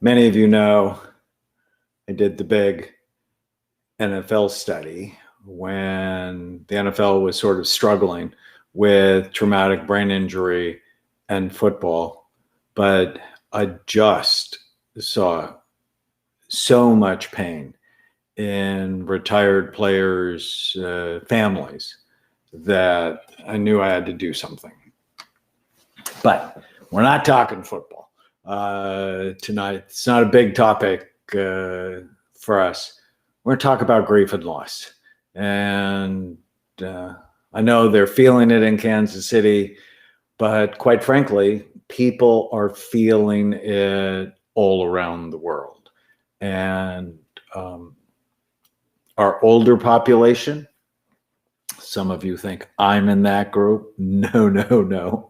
Many of you know I did the big NFL study when the NFL was sort of struggling with traumatic brain injury and football, but I just saw so much pain in retired players' families that I knew I had to do something. But we're not talking football tonight. It's not a big topic for us. We're going to talk about grief and loss. And I know they're feeling it in Kansas City, but quite frankly, people are feeling it all around the world. And our older population, some of you think I'm in that group. No.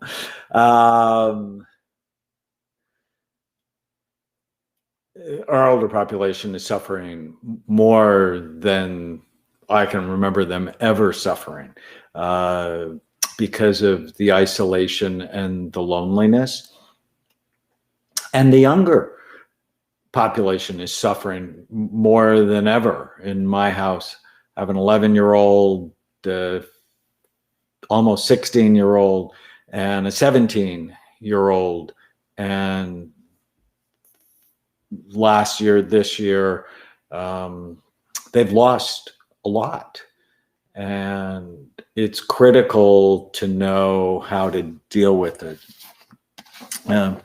Our older population is suffering more than I can remember them ever suffering because of the isolation and the loneliness. And the younger population is suffering more than ever. In my house, I have an 11-year-old, almost 16-year-old, and a 17-year-old. And last year, this year, they've lost a lot. And it's critical to know how to deal with it. I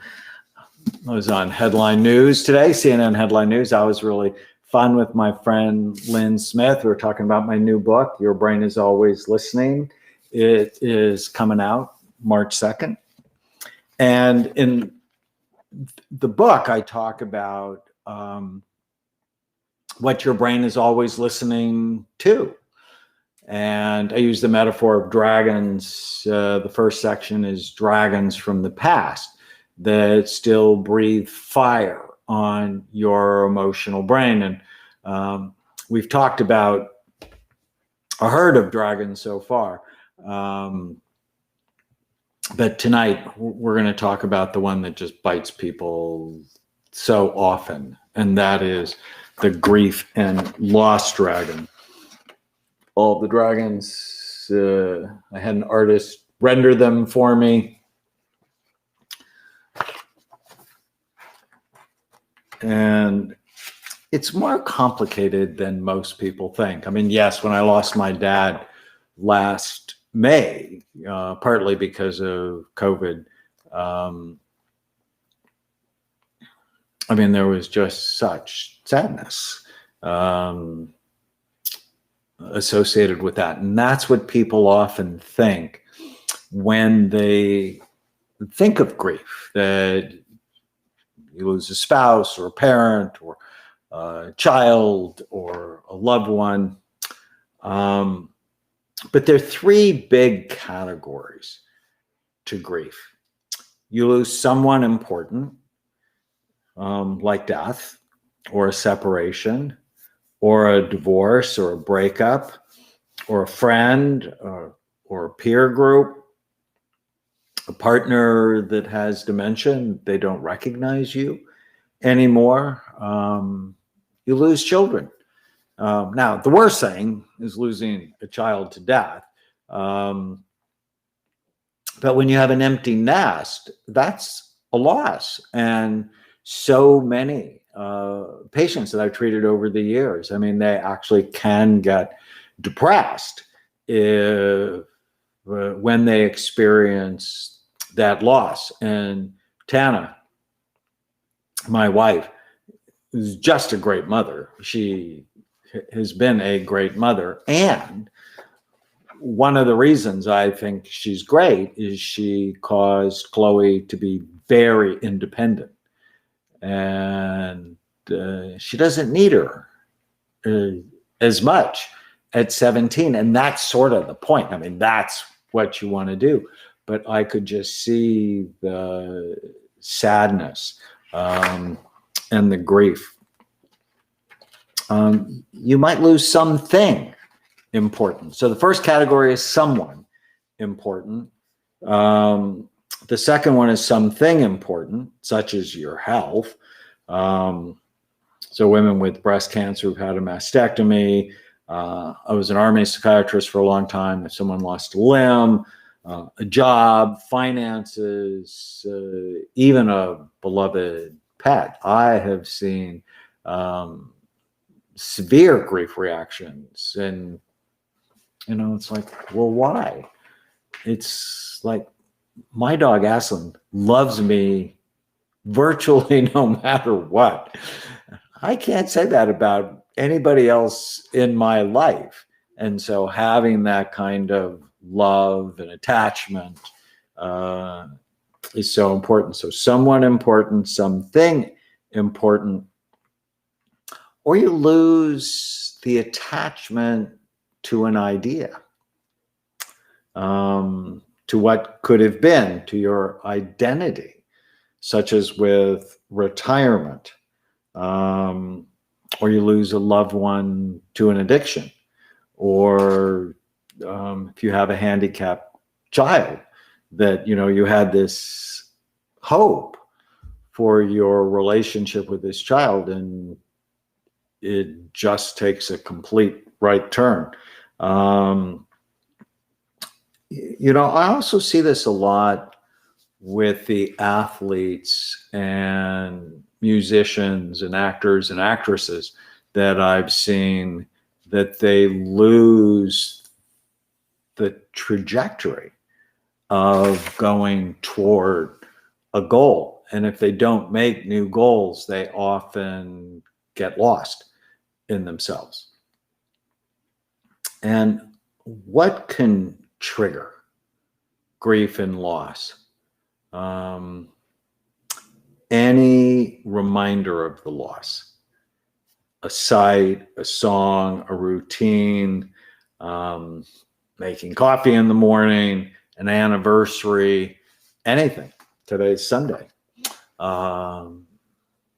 was on Headline News today, CNN Headline News. I was really fun with my friend Lynn Smith. We were talking about my new book, Your Brain is Always Listening. It is coming out March 2nd. And in the book, I talk about what your brain is always listening to. And I use the metaphor of dragons. The first section is dragons from the past that still breathe fire on your emotional brain. And we've talked about a herd of dragons so far. But tonight, we're going to talk about the one that just bites people so often, and that is the grief and loss dragon. All the dragons, I had an artist render them for me. And it's more complicated than most people think. I mean, yes, when I lost my dad last May, partly because of COVID, I mean, there was just such sadness associated with that. And that's what people often think when they think of grief, that you lose a spouse or a parent or a child or a loved one. But there are three big categories to grief. You lose someone important, like death or a separation or a divorce or a breakup or a friend or a peer group, a partner that has dementia, they don't recognize you anymore. You lose children. Now, the worst thing is losing a child to death. But when you have an empty nest, that's a loss. And so many patients that I've treated over the years, I mean, they actually can get depressed when they experience that loss. And Tana, my wife, is just a great mother. She has been a great mother. And one of the reasons I think she's great is she caused Chloe to be very independent. And she doesn't need her as much at 17. And that's sort of the point. I mean, that's what you want to do. But I could just see the sadness and the grief. You might lose something important. So the first category is someone important. The second one is something important, such as your health. So women with breast cancer who've had a mastectomy. I was an Army psychiatrist for a long time. If someone lost a limb, a job, finances, even a beloved pet, I have seen severe grief reactions. And, it's like, well, why? It's like, my dog Aslan loves me virtually no matter what. I can't say that about anybody else in my life. And so having that kind of love and attachment is so important. So someone important, something important, or you lose the attachment to an idea, to what could have been, to your identity, such as with retirement, or you lose a loved one to an addiction, or if you have a handicapped child, that you had this hope for your relationship with this child, and it just takes a complete right turn. I also see this a lot with the athletes and musicians and actors and actresses that I've seen, that they lose the trajectory of going toward a goal. And if they don't make new goals, they often get lost in themselves. And what can trigger grief and loss? Any reminder of the loss, a sight, a song, a routine, making coffee in the morning, an anniversary, anything. Today's Sunday.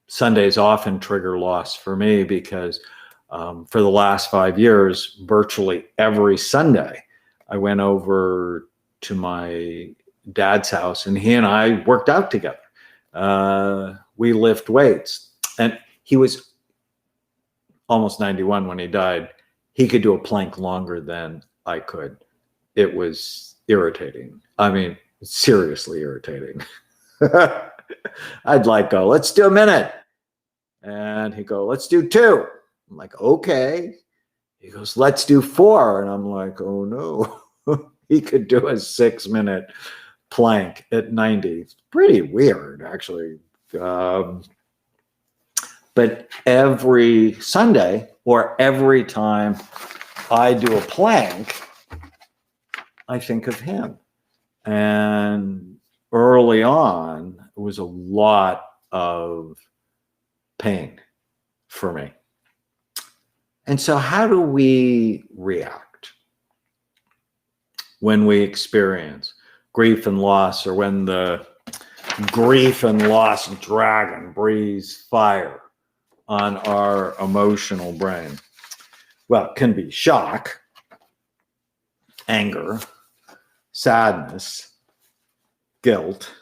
Sundays often trigger loss for me because for the last 5 years, virtually every Sunday, I went over to my dad's house and he and I worked out together. We lift weights, and he was almost 91 when he died. He could do a plank longer than I could. It was irritating. I mean, seriously irritating. I'd like go, let's do a minute. And he'd go, let's do 2. I'm like, okay. He goes, let's do 4. And I'm like, oh no. He could do a 6-minute plank at 90. It's pretty weird, actually. But every Sunday, or every time I do a plank, I think of him. And early on, it was a lot of pain for me. And so how do we react when we experience grief and loss, or when the grief and loss dragon breathes fire on our emotional brain? Well, it can be shock, anger, sadness, guilt,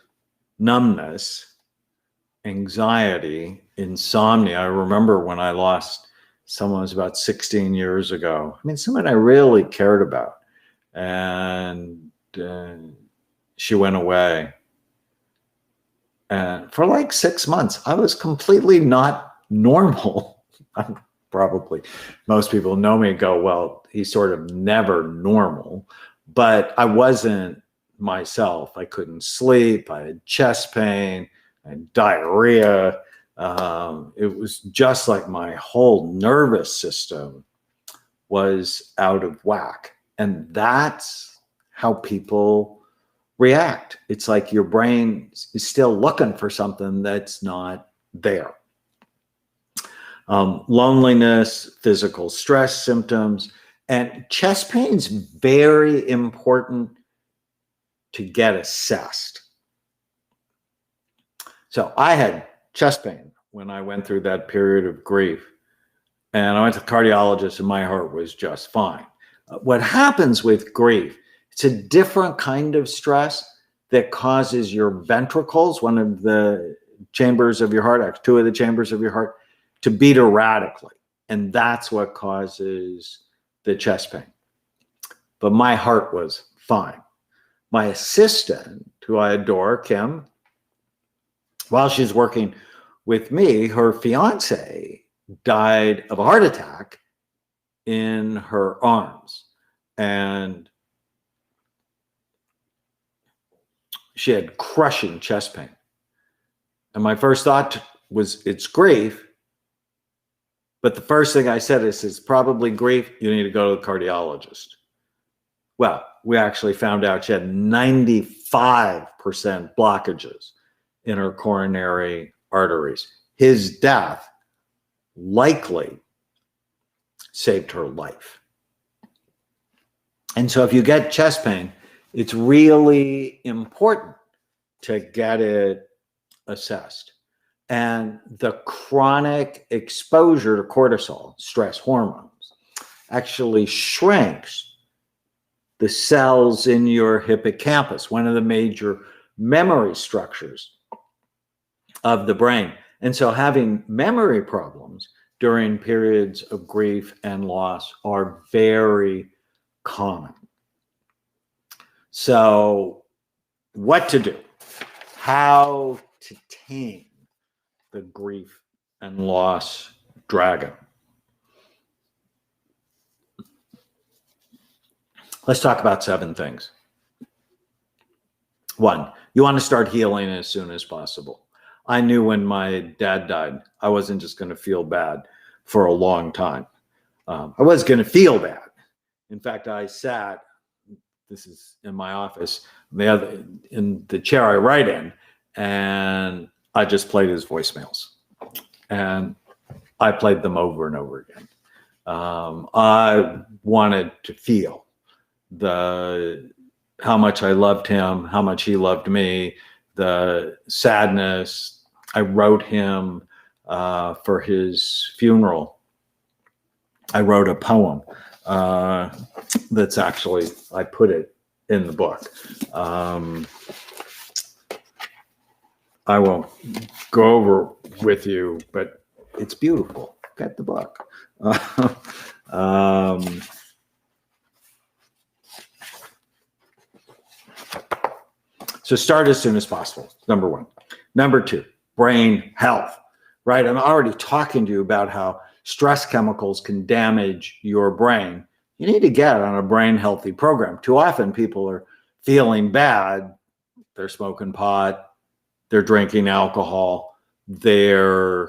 numbness, anxiety, insomnia. I remember when I lost someone, it was about 16 years ago. I mean, someone I really cared about. And she went away. And for like 6 months, I was completely not normal. Probably most people know me and go, well, he's sort of never normal. But I wasn't myself. I couldn't sleep. I had chest pain. I had diarrhea. It was just like my whole nervous system was out of whack. And that's how people react. It's like your brain is still looking for something that's not there. Loneliness, physical stress symptoms, and chest pain's very important to get assessed. So I had chest pain when I went through that period of grief, and I went to the cardiologist and my heart was just fine. What happens with grief, it's a different kind of stress, that causes your ventricles, one of the chambers of your heart, two of the chambers of your heart, to beat erratically. And that's what causes the chest pain. But my heart was fine. My assistant, who I adore, Kim, while she's working with me, her fiance died of a heart attack in her arms. And she had crushing chest pain. And my first thought was, it's grief. But the first thing I said is, it's probably grief. You need to go to the cardiologist. Well, we actually found out she had 95% blockages in her coronary arteries. His death likely saved her life. And so if you get chest pain, it's really important to get it assessed. And the chronic exposure to cortisol, stress hormones, actually shrinks the cells in your hippocampus, one of the major memory structures of the brain. And so having memory problems during periods of grief and loss are very common. So what to do? How to tame the grief and loss dragon? Let's talk about 7 things. 1, you want to start healing as soon as possible. I knew when my dad died, I wasn't just going to feel bad for a long time. I was going to feel bad. In fact, I sat, this is in my office, in the chair I write in, and I just played his voicemails. And I played them over and over again. I wanted to feel how much I loved him, how much he loved me, the sadness. I wrote him for his funeral. I wrote a poem that's actually, I put it in the book. I won't go over with you, but it's beautiful. Get the book. So start as soon as possible, number 1. Number 2, brain health, right? I'm already talking to you about how stress chemicals can damage your brain. You need to get on a brain healthy program. Too often people are feeling bad. They're smoking pot. They're drinking alcohol. They're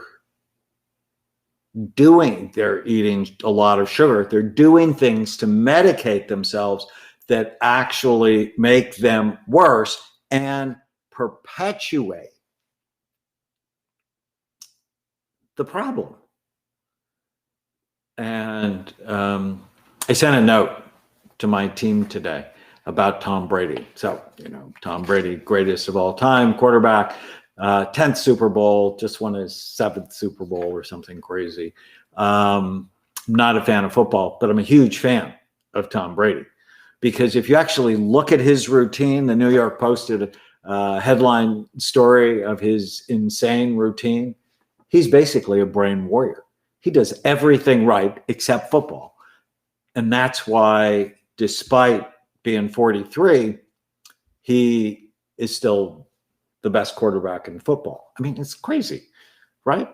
eating a lot of sugar. They're doing things to medicate themselves that actually make them worse and perpetuate the problem. And I sent a note to my team today about Tom Brady. So, Tom Brady, greatest of all time, quarterback, 10th Super Bowl, just won his 7th Super Bowl or something crazy. Not a fan of football, but I'm a huge fan of Tom Brady. Because if you actually look at his routine, the New York Post did a headline story of his insane routine. He's basically a brain warrior. He does everything right except football. And that's why, despite being 43, he is still the best quarterback in football. I mean, it's crazy, right?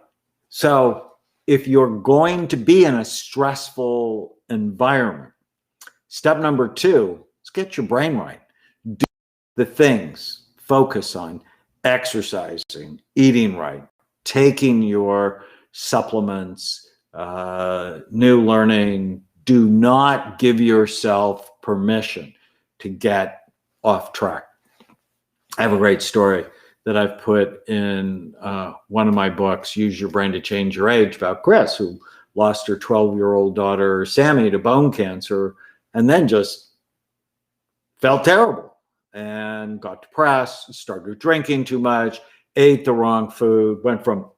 So if you're going to be in a stressful environment, step number 2 is get your brain right. Do the things, focus on exercising, eating right, taking your supplements, new learning. Do not give yourself permission to get off track. I have a great story that I've put in one of my books, Use Your Brain to Change Your Age, about Chris, who lost her 12-year-old daughter, Sammy, to bone cancer, and then just felt terrible and got depressed, started drinking too much, ate the wrong food, went from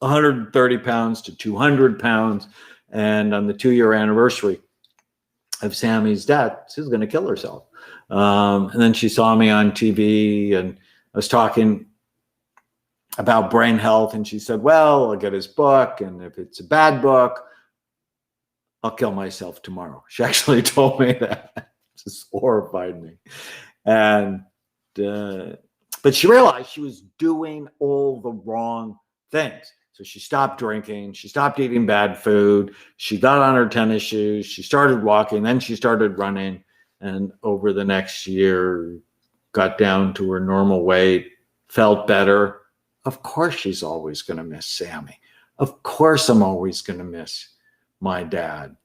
130 pounds to 200 pounds. And on the 2-year anniversary of Sammy's death, she was going to kill herself. And then she saw me on TV, and I was talking about brain health, and she said, well, I'll get his book, and if it's a bad book, I'll kill myself tomorrow. She actually told me that. It just horrified me. And but she realized she was doing all the wrong things. So she stopped drinking, she stopped eating bad food, she got on her tennis shoes, she started walking, then she started running, and over the next year got down to her normal weight, felt better. Of course she's always going to miss Sammy. Of course I'm always going to miss my dad.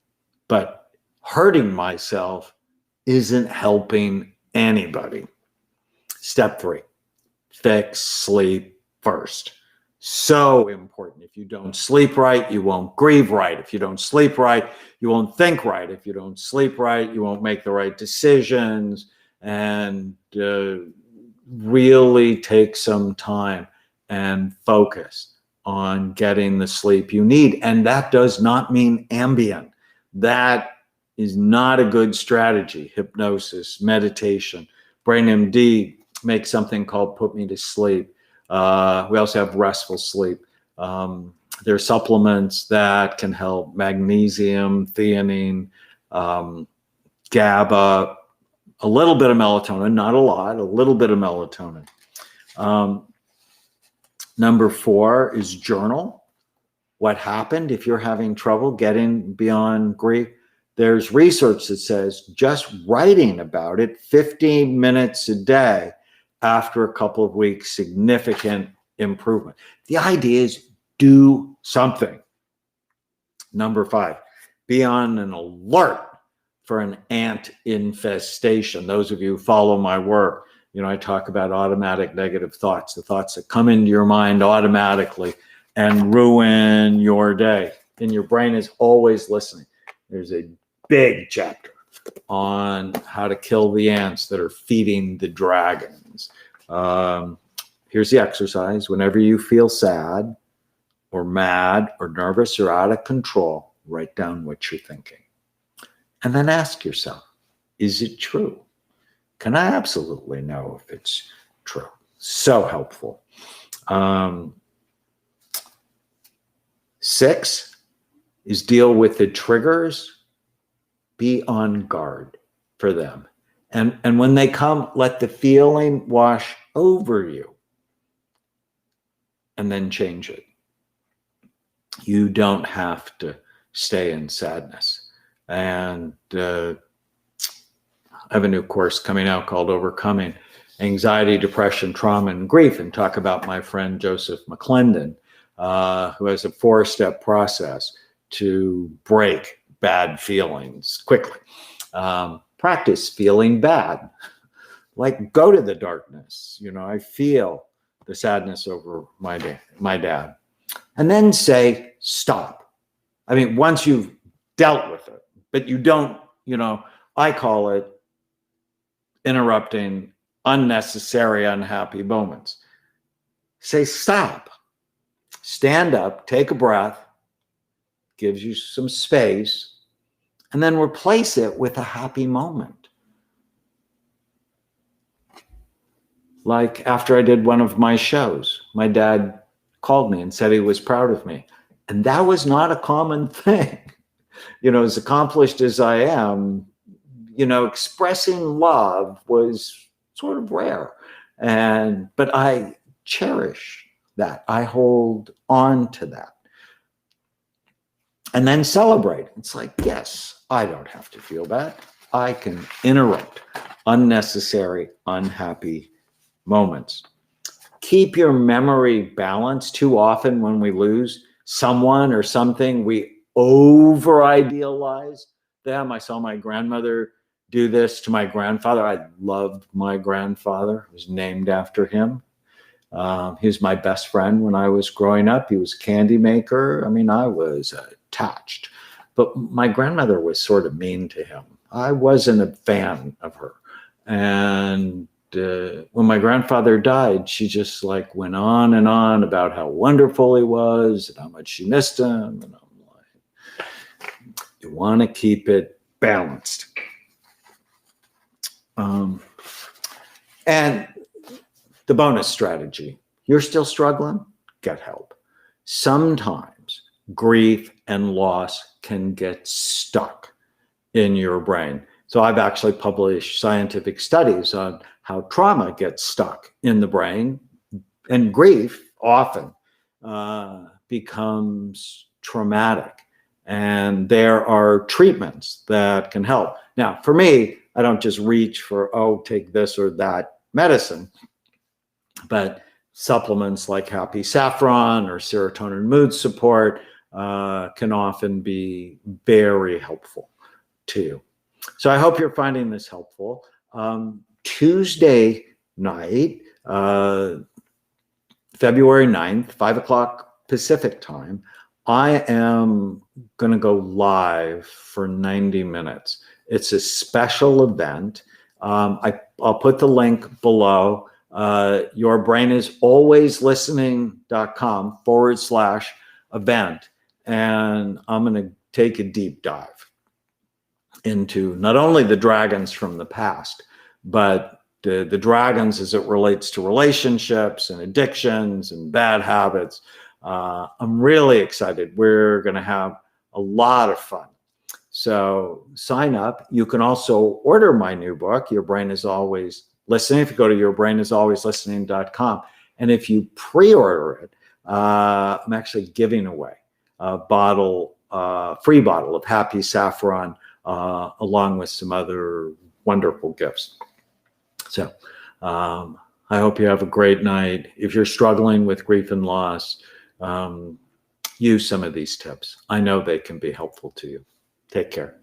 But hurting myself isn't helping anybody. Step 3, fix sleep first. So important. If you don't sleep right, you won't grieve right. If you don't sleep right, you won't think right. If you don't sleep right, you won't make the right decisions. And really take some time and focus on getting the sleep you need. And that does not mean Ambien. That is not a good strategy. Hypnosis, meditation, BrainMD makes something called Put Me to Sleep. We also have restful sleep. There are supplements that can help: magnesium, theanine, GABA, a little bit of melatonin, not a lot, a little bit of melatonin. Number 4 is journal. What happened? If you're having trouble getting beyond grief, there's research that says just writing about it 15 minutes a day after a couple of weeks, significant improvement. The idea is do something. Number 5, be on an alert for an ant infestation. Those of you who follow my work, I talk about automatic negative thoughts, the thoughts that come into your mind automatically and ruin your day. And your brain is always listening. There's a big chapter on how to kill the ants that are feeding the dragons. Here's the exercise. Whenever you feel sad or mad or nervous or out of control, write down what you're thinking. And then ask yourself, is it true? Can I absolutely know if it's true? So helpful. 6 is deal with the triggers. Be on guard for them. And when they come, let the feeling wash over you and then change it. You don't have to stay in sadness. And I have a new course coming out called Overcoming Anxiety, Depression, Trauma, and Grief, and talk about my friend Joseph McClendon, who has a 4-step process to break bad feelings quickly. Practice feeling bad. Like, go to the darkness. I feel the sadness over my dad. And then say, stop. I mean, once you've dealt with it, but you don't, I call it interrupting unnecessary unhappy moments. Say stop. Stand up, take a breath, gives you some space, and then replace it with a happy moment. Like after I did one of my shows, my dad called me and said he was proud of me. And that was not a common thing. As accomplished as I am, expressing love was sort of rare. But I cherish that. I hold on to that. And then celebrate. It's like, yes, I don't have to feel bad. I can interrupt unnecessary, unhappy moments. Keep your memory balanced. Too often when we lose someone or something, we over-idealize them. I saw my grandmother do this to my grandfather. I loved my grandfather. I was named after him. He was my best friend when I was growing up. He was a candy maker. I mean, I was attached. But my grandmother was sort of mean to him. I wasn't a fan of her. And when my grandfather died, she just went on and on about how wonderful he was and how much she missed him. And I'm like, you want to keep it balanced. And the bonus strategy, you're still struggling, get help. Sometimes grief and loss can get stuck in your brain. So I've actually published scientific studies on how trauma gets stuck in the brain, and grief often becomes traumatic. And there are treatments that can help. Now, for me, I don't just reach for, oh, take this or that medicine, but supplements like Happy Saffron or serotonin mood support can often be very helpful too. So I hope you're finding this helpful. Tuesday night, February 9th, 5 o'clock Pacific time, I am going to go live for 90 minutes. It's a special event. I'll put the link below. yourbrainisaliwayslistening.com/event. And I'm going to take a deep dive into not only the dragons from the past, but the dragons as it relates to relationships and addictions and bad habits. I'm really excited. We're going to have a lot of fun. So sign up. You can also order my new book, Your Brain is Always Listening, if you go to yourbrainisaliwayslistening.com. And if you pre-order it, I'm actually giving away a free bottle of Happy Saffron, along with some other wonderful gifts. So I hope you have a great night. If you're struggling with grief and loss, use some of these tips. I know they can be helpful to you. Take care.